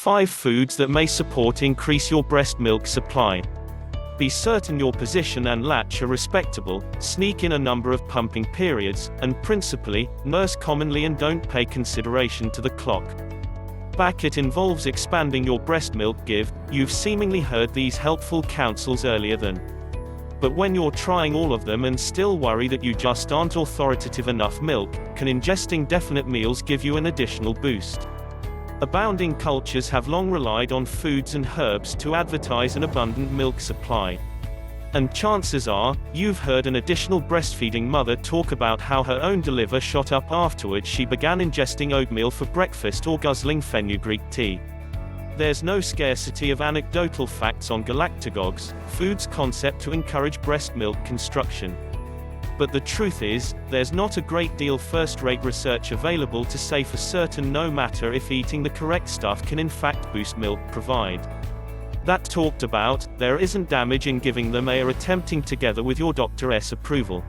5 foods that may support increase your breast milk supply. Be certain your position and latch are respectable, sneak in a number of pumping periods, and principally, nurse commonly and don't pay consideration to the clock. It involves expanding your breast milk give. You've seemingly heard these helpful counsels earlier then. But when you're trying all of them and still worry that you just aren't authoritative enough milk, can ingesting definite meals give you an additional boost? Abounding cultures have long relied on foods and herbs to advertise an abundant milk supply. And chances are, you've heard an additional breastfeeding mother talk about how her own delivery shot up afterwards she began ingesting oatmeal for breakfast or guzzling fenugreek tea. There's no scarcity of anecdotal facts on galactagogues, food's concept to encourage breast milk construction. But the truth is, there's not a great deal first-rate research available to say for certain no matter if eating the correct stuff can in fact boost milk provide. That talked about, there isn't damage in giving them or attempting together with your doctor's approval.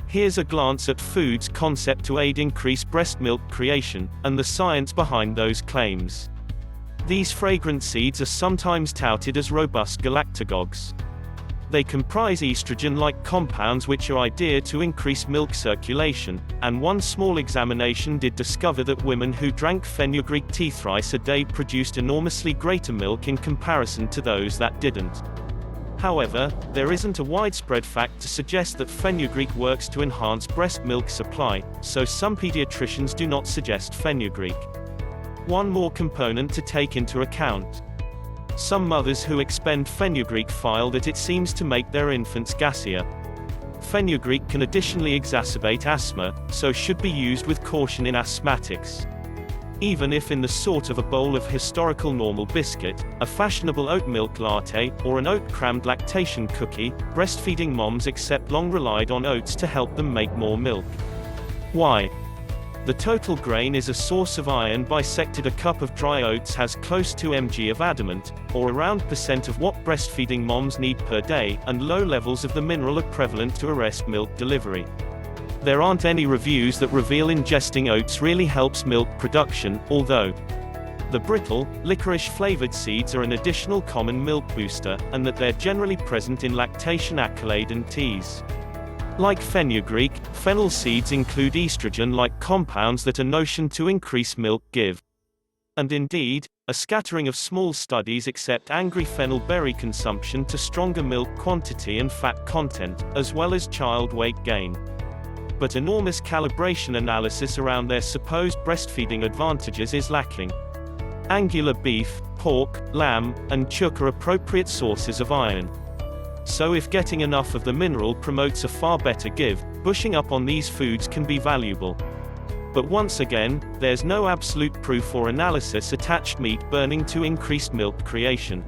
Here's a glance at food's concept to aid increase breast milk creation, and the science behind those claims. These fragrant seeds are sometimes touted as robust galactagogues. They comprise estrogen-like compounds which are ideal to increase milk circulation, and one small examination did discover that women who drank fenugreek tea thrice a day produced enormously greater milk in comparison to those that didn't. However, there isn't a widespread fact to suggest that fenugreek works to enhance breast milk supply, so some pediatricians do not suggest fenugreek. One more component to take into account. Some mothers who expend fenugreek file that it seems to make their infants gassier. Fenugreek can additionally exacerbate asthma, so should be used with caution in asthmatics. Even if in the sort of a bowl of historical normal biscuit, a fashionable oat milk latte, or an oat-crammed lactation cookie, breastfeeding moms accept long relied on oats to help them make more milk. Why? The total grain is a source of iron. Bisected, a cup of dry oats has close to mg of adamant, or around % of what breastfeeding moms need per day, and low levels of the mineral are prevalent to arrest milk delivery. There aren't any reviews that reveal ingesting oats really helps milk production, although the brittle, licorice-flavored seeds are an additional common milk booster, and that they're generally present in lactation accolade and teas. Like fenugreek, fennel seeds include estrogen-like compounds that are notioned to increase milk give. And indeed, a scattering of small studies accept angry fennel berry consumption to stronger milk quantity and fat content, as well as child weight gain. But enormous calibration analysis around their supposed breastfeeding advantages is lacking. Angular beef, pork, lamb, and chook are appropriate sources of iron. So if getting enough of the mineral promotes a far better give, bushing up on these foods can be valuable. But once again, there's no absolute proof or analysis attached meat burning to increased milk creation.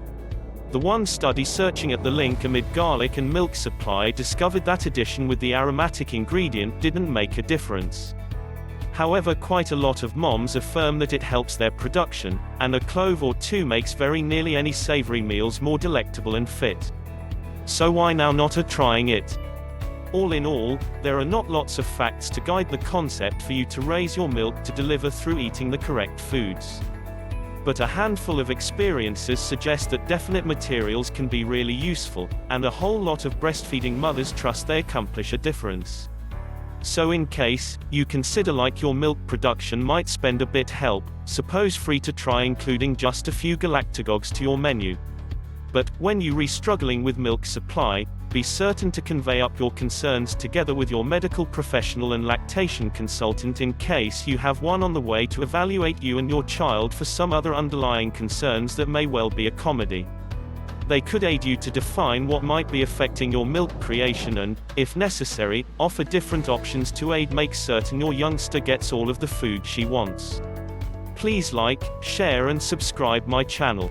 The one study searching at the link amid garlic and milk supply discovered that addition with the aromatic ingredient didn't make a difference. However, quite a lot of moms affirm that it helps their production, and a clove or two makes very nearly any savory meals more delectable and fit. So why now not trying it? All in all, there are not lots of facts to guide the concept for you to raise your milk to deliver through eating the correct foods. But a handful of experiences suggest that definite materials can be really useful, and a whole lot of breastfeeding mothers trust they accomplish a difference. So in case you consider like your milk production might spend a bit help, suppose free to try including just a few galactagogues to your menu. But, when you're struggling with milk supply, be certain to convey up your concerns together with your medical professional and lactation consultant in case you have one on the way to evaluate you and your child for some other underlying concerns that may well be a comedy. They could aid you to define what might be affecting your milk creation and, if necessary, offer different options to aid make certain your youngster gets all of the food she wants. Please like, share and subscribe my channel.